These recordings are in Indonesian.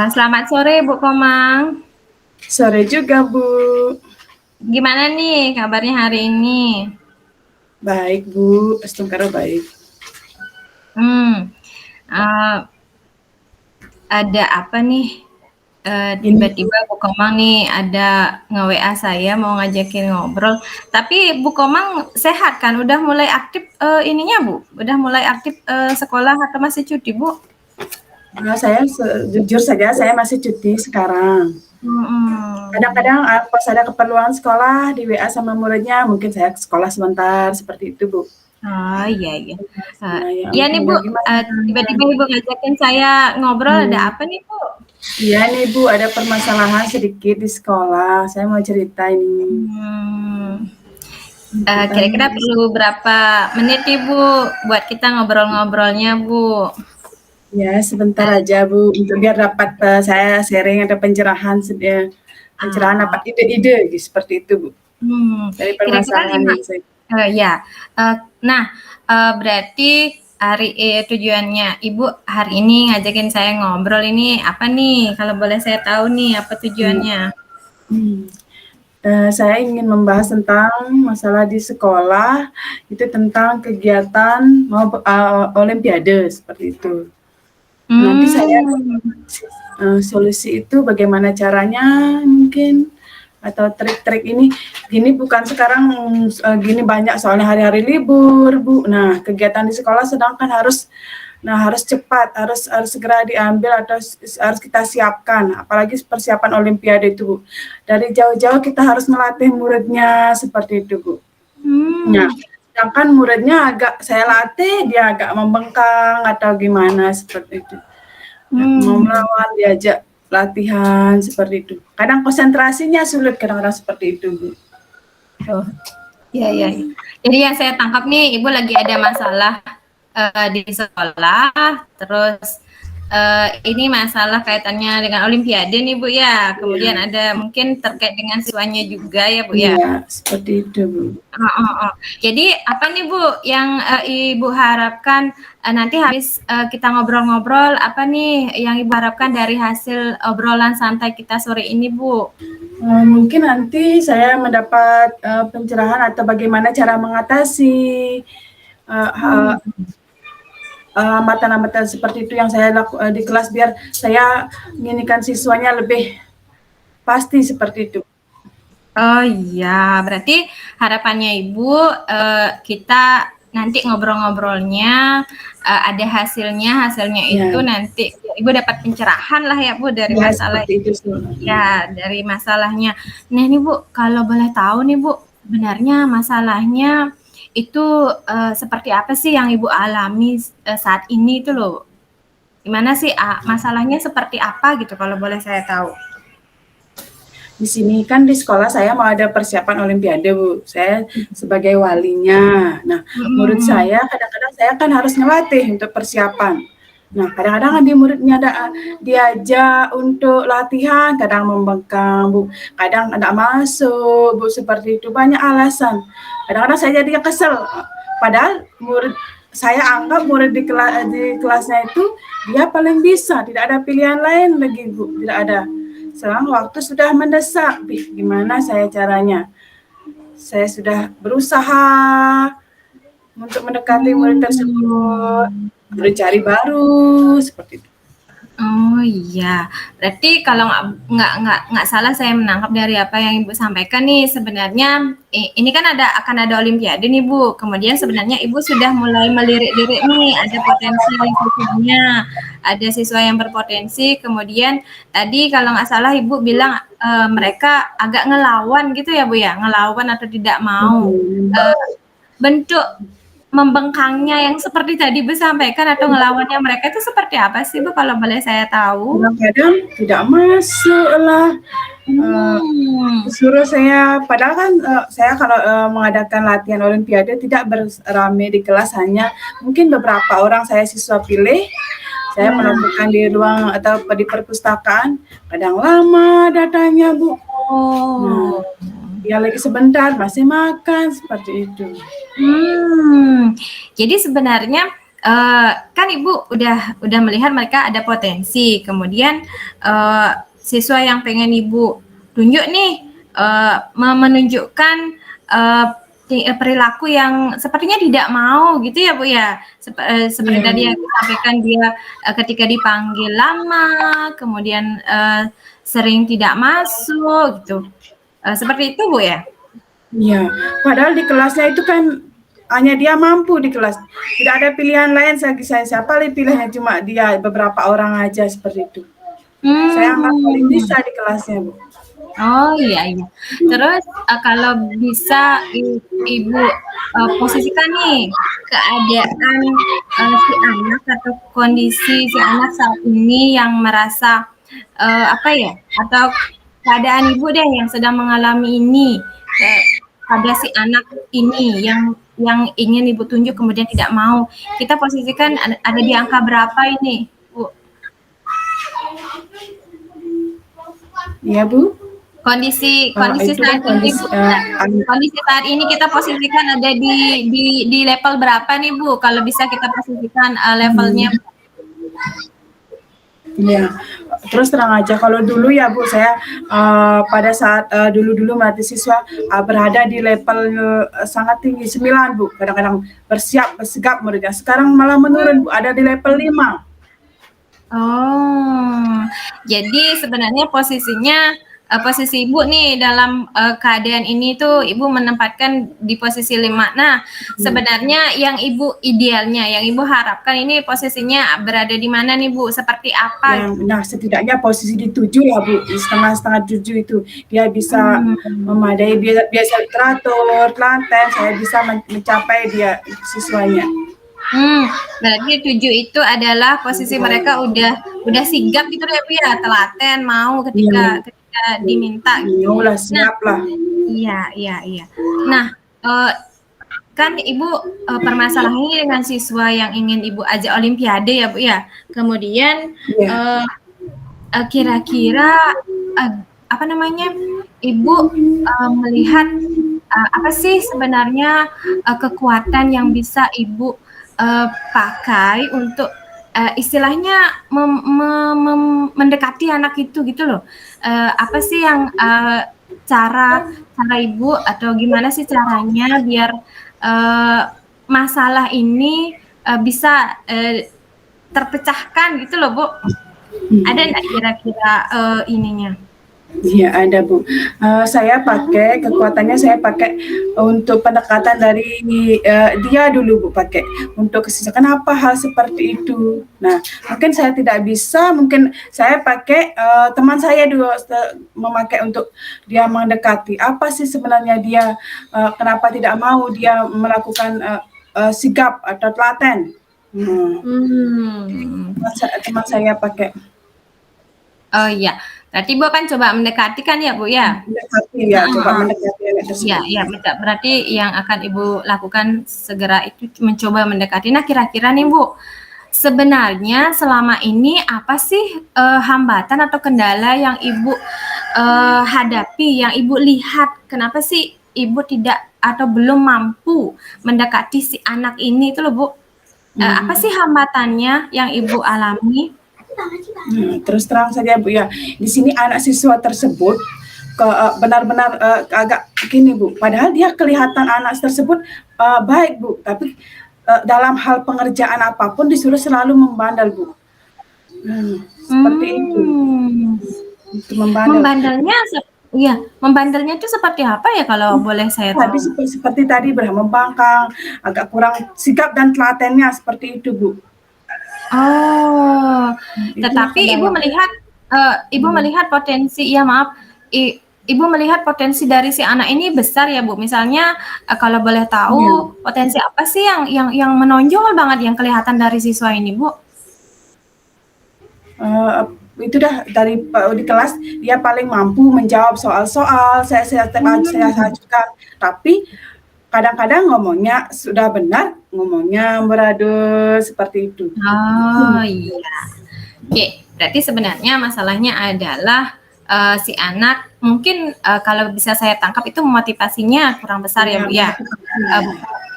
Selamat sore Bu Komang. Sore juga, Bu. Gimana nih kabarnya hari ini? Baik, Bu. Astungkara baik. Hmm, uh, ada apa nih? Gini, Bu. Tiba-tiba Bu Komang nih ada nge-WA saya mau ngajakin ngobrol. Tapi Bu Komang sehat kan? Udah mulai aktif ininya Bu? Udah mulai aktif sekolah atau masih cuti Bu? Saya jujur saja, saya masih cuti sekarang. Hmm. Kadang-kadang pas ada keperluan sekolah di WA sama muridnya, mungkin saya ke sekolah sebentar, seperti itu, Bu. Oh iya iya. Uh, Nah, ya iya nih ampun, Bu, bagaimana? tiba-tiba Ibu ngajakin saya ngobrol. Ada Hmm. apa nih Bu? Iya nih, Bu, ada permasalahan sedikit di sekolah. Saya mau cerita ini. Hmm. Tentang, Kira-kira perlu berapa menit nih Bu buat kita ngobrol-ngobrolnya Bu? ya sebentar aja, Bu, untuk biar dapat saya sharing, ada pencerahan, pencerahan Ah, dapat ide-ide, gitu, seperti itu, Bu. Dari Kira-kira permasalahan yang saya. ya. Eh, nah, berarti tujuannya Ibu hari ini ngajakin saya ngobrol ini apa nih? Kalau boleh saya tahu nih apa tujuannya? Hmm. Saya ingin membahas tentang masalah di sekolah, itu tentang kegiatan mau olimpiade seperti itu. Nanti saya Hmm. solusi itu bagaimana caranya mungkin atau trik-trik ini. Gini bukan sekarang gini banyak soalnya hari-hari libur, Bu. Nah, kegiatan di sekolah sedangkan harus cepat, harus segera diambil atau harus kita siapkan, apalagi persiapan olimpiade itu, Bu. Dari jauh-jauh kita harus melatih muridnya seperti itu, Bu. Nah, Hmm. sedangkan muridnya agak saya latih, dia agak membengkang atau gimana seperti itu. Mau Hmm. melawan diajak latihan seperti itu. Kadang konsentrasinya sulit kadang-kadang seperti itu, Bu. Oh, iya iya. Jadi yang saya tangkap nih, Ibu lagi ada masalah di sekolah, terus ini masalah kaitannya dengan Olimpiade nih Bu ya. Kemudian Iya, ada mungkin terkait dengan siswanya juga ya Bu ya. iya, seperti itu, Bu. Oh, oh, oh. Jadi apa nih Bu yang Ibu harapkan nanti habis kita ngobrol-ngobrol, apa nih yang Ibu harapkan dari hasil obrolan santai kita sore ini Bu? Mungkin nanti saya mendapat pencerahan atau bagaimana cara mengatasi Hmm. hambatan-hambatan seperti itu yang saya di kelas biar saya menginikan siswanya lebih pasti seperti itu. Oh iya, berarti harapannya Ibu kita nanti ngobrol-ngobrolnya ada hasilnya itu Ya, nanti Ibu dapat pencerahan lah ya Bu dari ya masalah seperti itu sebenarnya. ya dari masalahnya. Nah ini Bu, kalau boleh tahu nih Bu, sebenarnya masalahnya itu seperti apa sih yang Ibu alami saat ini itu loh? Gimana sih masalahnya seperti apa gitu kalau boleh saya tahu? Di sini kan di sekolah saya mau ada persiapan olimpiade, Bu. Saya sebagai walinya. Nah, murid Hmm. saya kadang-kadang saya kan harus ngelatih untuk persiapan. Nah, kadang-kadang di muridnya ada diajak untuk latihan, kadang membengkang, Bu. Kadang tidak masuk, Bu, seperti itu. Banyak alasan. Kadang-kadang saya jadi kesel. Padahal murid saya anggap murid di kelasnya itu dia paling bisa, tidak ada pilihan lain lagi, Bu. Tidak ada. Sekarang waktu sudah mendesak, gimana saya caranya? Saya sudah berusaha untuk mendekati murid tersebut, Hmm. mencari baru, seperti itu. Oh iya, berarti kalau nggak salah saya menangkap dari apa yang Ibu sampaikan nih sebenarnya ini kan akan ada Olimpiade nih Bu. Kemudian sebenarnya Ibu sudah mulai melirik-lirik nih ada potensi siswanya, ada siswa yang berpotensi. Kemudian tadi kalau nggak salah Ibu bilang mereka agak ngelawan gitu ya Bu ya, ngelawan atau tidak mau. Eh, Bentuk membengkangnya yang seperti tadi Bu sampaikan atau ngelawannya mereka itu seperti apa sih Bu kalau boleh saya tahu? Kadang-kadang tidak masuk lah. Hmm. Suruh saya, padahal kan saya kalau mengadakan latihan olimpiade tidak beramai di kelas, hanya mungkin beberapa orang saya siswa pilih. Saya melakukan di ruang atau di perpustakaan, kadang lama datanya, Bu. Nah, Oh. dia lagi sebentar masih makan seperti itu. Hmm. Jadi sebenarnya kan Ibu udah melihat mereka ada potensi, kemudian siswa yang pengen Ibu tunjuk nih menunjukkan perilaku yang sepertinya tidak mau gitu ya Bu ya. Seperti tadi yang disampaikan dia ketika dipanggil lama, kemudian sering tidak masuk gitu. Seperti itu Bu ya? Iya, padahal di kelasnya itu kan hanya dia mampu di kelas. Tidak ada pilihan lain bagi saya. Siapa lagi pilihannya cuma dia beberapa orang aja seperti itu. Saya anggap paling bisa di kelasnya, Bu. Oh iya iya. Terus kalau bisa Ibu posisikan nih keadaan si anak atau kondisi si anak saat ini yang merasa apa ya? Atau keadaan Ibu deh yang sedang mengalami ini pada si anak ini yang ingin Ibu tunjuk kemudian tidak mau. Kita posisikan ada di angka berapa ini, Bu? Iya, Bu. Kondisi Itu saat kan ini Bu, kondisi saat ini kita posisikan ada di level berapa nih Bu? Kalau bisa kita posisikan levelnya. Iya, terus terang aja kalau dulu ya Bu, saya pada saat dulu-dulu melatih siswa berada di level sangat tinggi 9 Bu, kadang-kadang bersigap muridnya. Sekarang malah menurun Bu, ada di level 5. Oh, jadi sebenarnya posisi Ibu nih dalam keadaan ini tuh Ibu menempatkan di posisi 5. Nah, sebenarnya yang Ibu idealnya, yang Ibu harapkan ini posisinya berada di mana nih Bu? Seperti apa? Nah, setidaknya posisi di 7 ya Bu, di setengah 7 itu dia bisa memadai, biasa teratur, telaten, saya bisa mencapai dia siswanya. Berarti 7 itu adalah posisi mereka udah sigap gitu ya Bu ya, telaten, mau ketika diminta. Lah, siap lah. Iya. Nah, kan Ibu permasalahannya dengan siswa yang ingin Ibu ajak olimpiade ya Bu ya. Kemudian kira-kira apa namanya, Ibu melihat apa sih sebenarnya kekuatan yang bisa Ibu pakai untuk istilahnya mendekati anak itu gitu loh. Apa sih yang cara Ibu atau gimana sih caranya biar masalah ini bisa terpecahkan gitu loh Bu? Ada nggak kira-kira ininya? Iya ada Bu. Saya pakai kekuatannya, saya pakai untuk pendekatan dari dia dulu Bu, pakai untuk kenapa hal seperti itu. Nah, mungkin saya tidak bisa, mungkin saya pakai teman saya dulu memakai untuk dia mendekati. Apa sih sebenarnya dia kenapa tidak mau dia melakukan sigap atau telaten. Teman saya pakai. Oh iya, berarti Bu kan coba mendekati kan ya Bu ya? Mendekati ya, coba mendekati anak tersebut. Iya, berarti yang akan Ibu lakukan segera itu mencoba mendekati. Nah kira-kira nih Bu, sebenarnya selama ini apa sih hambatan atau kendala yang Ibu hadapi, yang Ibu lihat? Kenapa sih Ibu tidak atau belum mampu mendekati si anak ini itu loh Bu? Apa sih hambatannya yang Ibu alami? Terus terang saja Bu ya, di sini anak siswa tersebut benar-benar agak gini Bu, padahal dia kelihatan anak tersebut baik Bu, tapi dalam hal pengerjaan apapun disuruh selalu membandel Bu. Seperti itu. Membandelnya itu seperti apa ya kalau boleh saya tahu? Seperti tadi membangkang, agak kurang sigap dan telatennya seperti itu Bu. Oh, tetapi Ibu melihat potensi, ya maaf, Ibu melihat potensi dari si anak ini besar ya Bu. Misalnya kalau boleh tahu potensi apa sih yang menonjol banget yang kelihatan dari siswa ini Bu? Itu dah dari di kelas dia paling mampu menjawab soal-soal saya ajukan, tapi kadang-kadang ngomongnya sudah benar, ngomongnya beradu seperti itu. Oh iya. Oke, berarti sebenarnya masalahnya adalah si anak mungkin kalau bisa saya tangkap itu motivasinya kurang besar ya Bu ya.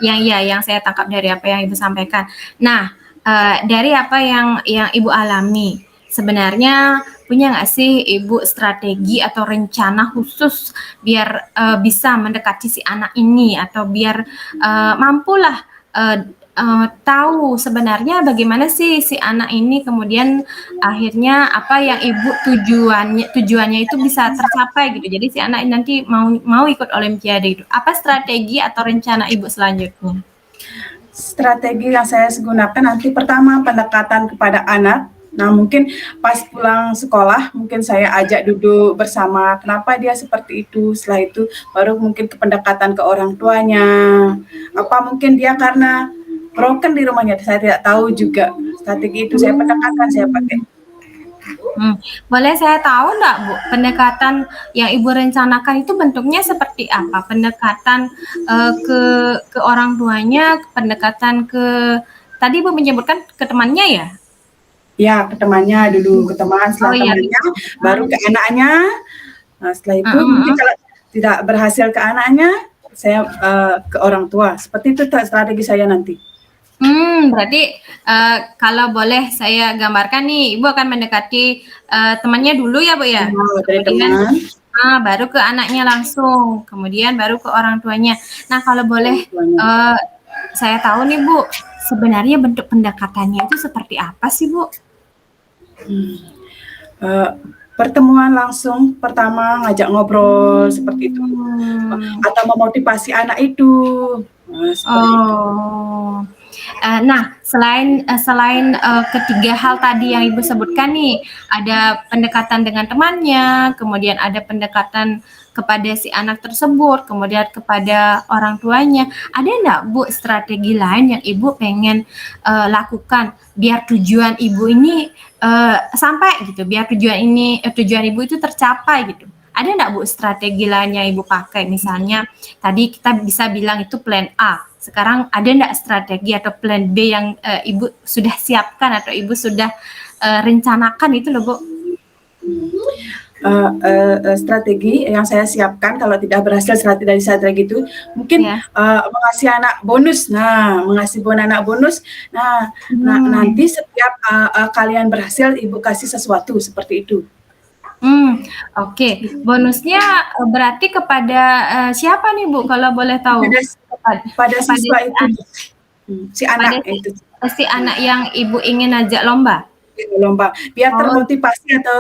Yang saya tangkap dari apa yang Ibu sampaikan. Nah, dari apa yang Ibu alami, sebenarnya punya nggak sih Ibu strategi atau rencana khusus biar bisa mendekati si anak ini atau biar mampulah tahu sebenarnya bagaimana sih si anak ini kemudian akhirnya apa yang Ibu tujuannya itu bisa tercapai gitu. Jadi si anak ini nanti mau ikut Olimpiade itu. Apa strategi atau rencana Ibu selanjutnya? Strategi yang saya gunakan nanti pertama pendekatan kepada anak. Nah, mungkin pas pulang sekolah, mungkin saya ajak duduk bersama, kenapa dia seperti itu. Setelah itu baru mungkin ke pendekatan ke orang tuanya. Apa mungkin dia karena broken di rumahnya, saya tidak tahu juga. Strategi itu saya pendekatan, saya pakai. Boleh saya tahu enggak, Bu, pendekatan yang Ibu rencanakan itu bentuknya seperti apa? Pendekatan ke orang tuanya, pendekatan ke tadi Ibu menyebutkan ke temannya ya? Ya, ke temannya dulu, ke teman, setelah iya, temannya, baru ke anaknya. Nah, setelah itu Heeh, mungkin heeh. kalau tidak berhasil ke anaknya, saya ke orang tua. Seperti itu strategi saya nanti. Berarti kalau boleh saya gambarkan nih, Ibu akan mendekati temannya dulu ya, Bu ya? Nah, dari Kemudian teman, baru ke anaknya langsung, kemudian baru ke orang tuanya. Nah, kalau boleh orang tuanya. saya tahu nih, Bu, sebenarnya bentuk pendekatannya itu seperti apa sih, Bu? Pertemuan langsung pertama ngajak ngobrol seperti itu, atau memotivasi anak itu, seperti itu. Oh. Nah, selain ketiga hal tadi yang Ibu sebutkan nih, ada pendekatan dengan temannya, kemudian ada pendekatan kepada si anak tersebut, kemudian kepada orang tuanya. Ada enggak, Bu, strategi lain yang Ibu pengen lakukan biar tujuan Ibu ini sampai gitu, biar tujuan Ibu itu tercapai gitu? Ada enggak, Bu, strategi lain yang Ibu pakai? Misalnya tadi kita bisa bilang itu plan A. Sekarang ada enggak strategi atau plan B yang Ibu sudah siapkan atau Ibu sudah rencanakan itu loh, Bu? Strategi yang saya siapkan kalau tidak berhasil strategi itu mungkin Ya. mengasih anak bonus. Nah, mengasih anak bonus. Nah, nanti setiap kalian berhasil, Ibu kasih sesuatu seperti itu. Oke. Bonusnya berarti kepada siapa nih, Bu, kalau boleh tahu? Pada siswa si itu, si anak pada itu. si anak yang Ibu ingin ajak lomba? Lomba biar Oh. termotivasi atau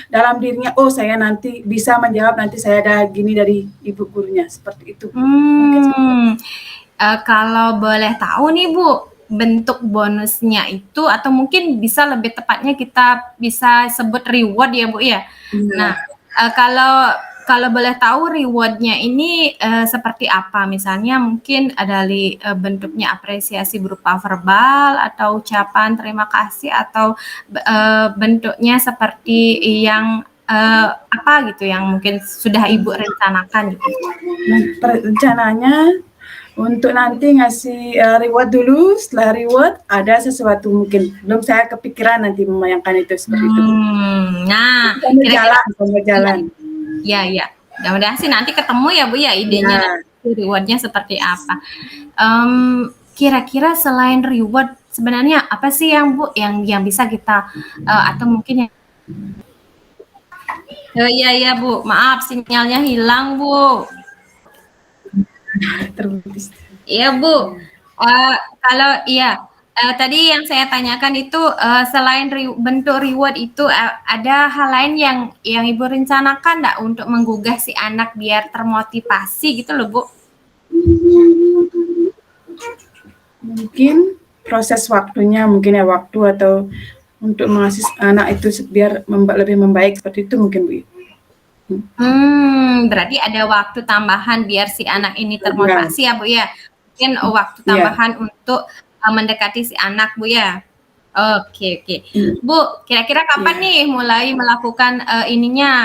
dalam dirinya, oh saya nanti bisa menjawab, nanti saya ada gini dari ibu gurunya, seperti itu. Kalau boleh tahu nih, Bu, bentuk bonusnya itu atau mungkin bisa lebih tepatnya kita bisa sebut reward ya, Bu, ya? Nah, kalau boleh tahu reward-nya ini seperti apa? Misalnya mungkin dari bentuknya apresiasi berupa verbal atau ucapan terima kasih atau bentuknya seperti yang apa gitu yang mungkin sudah Ibu rencanakan gitu? Rencananya untuk nanti ngasih reward dulu, setelah reward ada sesuatu mungkin. Belum saya kepikiran nanti membayangkan itu seperti itu. Nah, sambil jalan. Ya. Mudah-mudahan sih nanti ketemu ya, Bu, ya idenya nanti reward-nya seperti apa. Kira-kira selain reward sebenarnya apa sih yang Bu yang bisa kita atau mungkin yang iya Bu, maaf sinyalnya hilang, Bu. Terputus. Iya, Bu. Kalau tadi yang saya tanyakan itu selain bentuk reward itu ada hal lain yang Ibu rencanakan enggak untuk menggugah si anak biar termotivasi gitu loh, Bu? Mungkin proses waktunya mungkin ya, waktu atau untuk mengasih anak itu biar lebih membaik seperti itu mungkin, Bu. Berarti ada waktu tambahan biar si anak ini termotivasi ya, Bu, ya? Mungkin waktu tambahan untuk mendekati si anak, Bu, ya? Oke. Bu, kira-kira kapan nih mulai melakukan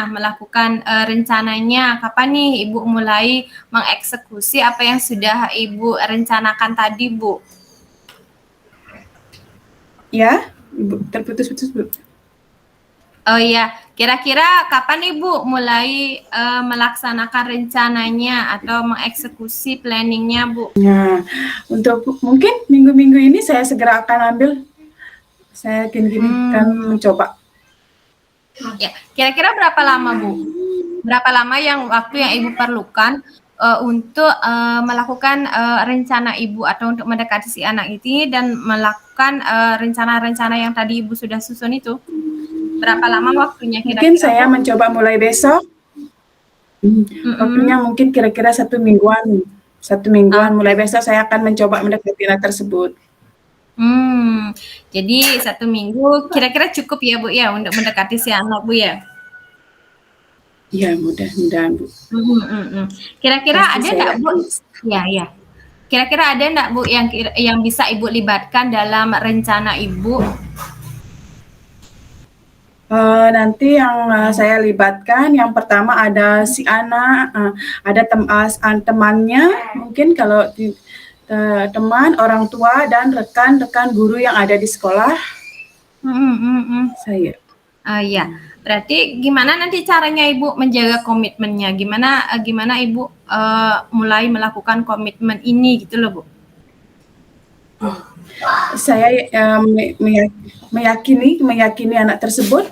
melakukan rencananya? Kapan nih Ibu mulai mengeksekusi apa yang sudah Ibu rencanakan tadi, Bu? Ya, Ibu terputus-putus, Bu. Oh iya, kira-kira kapan nih Bu mulai melaksanakan rencananya atau mengeksekusi planningnya, Bu? Ya, untuk mungkin minggu-minggu ini saya segera akan ambil Saya gini-gini kan mencoba. Ya, kira-kira berapa lama Bu? Berapa lama waktu yang Ibu perlukan untuk melakukan rencana Ibu atau untuk mendekati si anak ini dan melakukan rencana-rencana yang tadi Ibu sudah susun itu? Berapa lama waktunya Mungkin kira-kira saya Bu? mencoba mulai besok. Waktunya mungkin kira-kira 1 mingguan. 1 mingguan, mulai besok saya akan mencoba mendekati anak tersebut. Jadi 1 minggu kira-kira cukup ya Bu ya untuk mendekati si anak Bu ya? Iya, mudah-mudahan Bu. Kira-kira Pasti ada saya enggak Bu? yakin. Ya. Kira-kira ada enggak Bu yang bisa Ibu libatkan dalam rencana Ibu? Nanti yang saya libatkan yang pertama ada si anak, ada temannya, mungkin kalau teman, orang tua, dan rekan-rekan guru yang ada di sekolah. Saya. Ya, berarti gimana nanti caranya Ibu menjaga komitmennya? Gimana Ibu mulai melakukan komitmen ini gitu loh Bu? Saya meyakini anak tersebut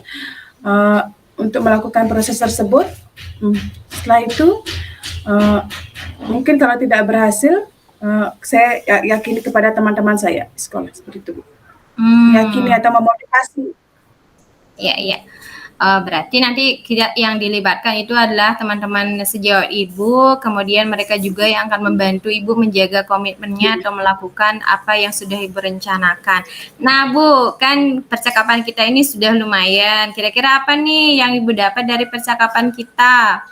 untuk melakukan proses tersebut. Setelah itu mungkin kalau tidak berhasil, saya yakini kepada teman-teman saya di sekolah seperti itu. Meyakini atau memotivasi. Iya. Berarti nanti yang dilibatkan itu adalah teman-teman sejawat Ibu, kemudian mereka juga yang akan membantu Ibu menjaga komitmennya atau melakukan apa yang sudah Ibu rencanakan. Nah Bu, kan percakapan kita ini sudah lumayan. Kira-kira apa nih yang Ibu dapat dari percakapan kita?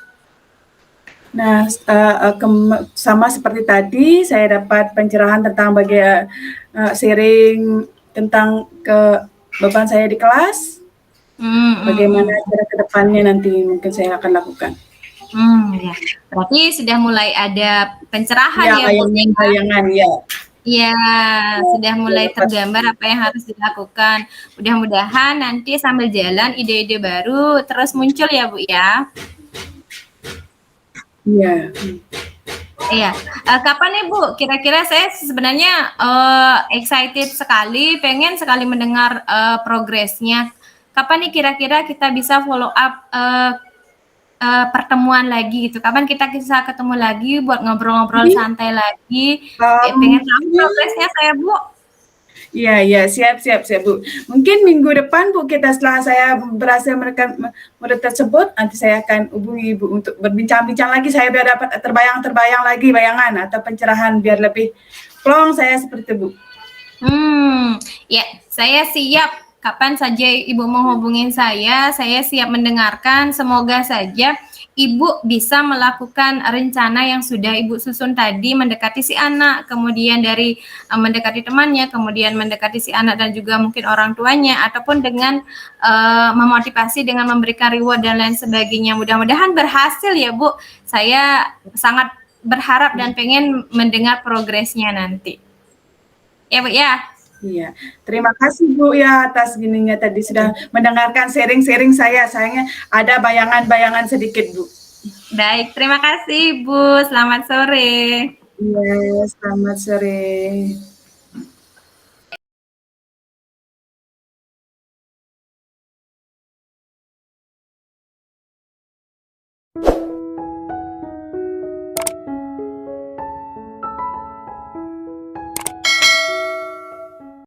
Nah, sama seperti tadi, saya dapat pencerahan tentang sharing tentang beban saya di kelas. Bagaimana cara ke depannya nanti mungkin saya akan lakukan. Ya. Berarti sudah mulai ada pencerahan ya Bu? Bayangan ya. Iya, sudah mulai tergambar apa yang harus dilakukan. Mudah-mudahan nanti sambil jalan ide-ide baru terus muncul ya Bu ya. Iya. Kapan nih Bu? Kira-kira saya sebenarnya excited sekali, pengen sekali mendengar progresnya. Kapan nih kira-kira kita bisa follow up pertemuan lagi gitu? Kapan kita bisa ketemu lagi buat ngobrol-ngobrol santai lagi? Pengen tahu progresnya saya Bu. Iya, siap Bu. Mungkin minggu depan Bu, setelah saya berhasil menekan murid tersebut, nanti saya akan hubungi Ibu untuk berbincang-bincang lagi, saya biar dapat terbayang lagi bayangan atau pencerahan biar lebih plong saya seperti itu Bu. Ya, saya siap. Kapan saja Ibu mau hubungin saya siap mendengarkan. Semoga saja Ibu bisa melakukan rencana yang sudah Ibu susun tadi, mendekati si anak, kemudian dari mendekati temannya, kemudian mendekati si anak dan juga mungkin orang tuanya, ataupun dengan memotivasi dengan memberikan reward dan lain sebagainya. Mudah-mudahan berhasil ya Bu. Saya sangat berharap dan pengen mendengar progresnya nanti. Ya Bu ya. Iya, terima kasih Bu ya atas gininya tadi sudah mendengarkan sharing saya. Sayangnya ada bayangan sedikit Bu. Baik, terima kasih Bu. Selamat sore. Iya, selamat sore.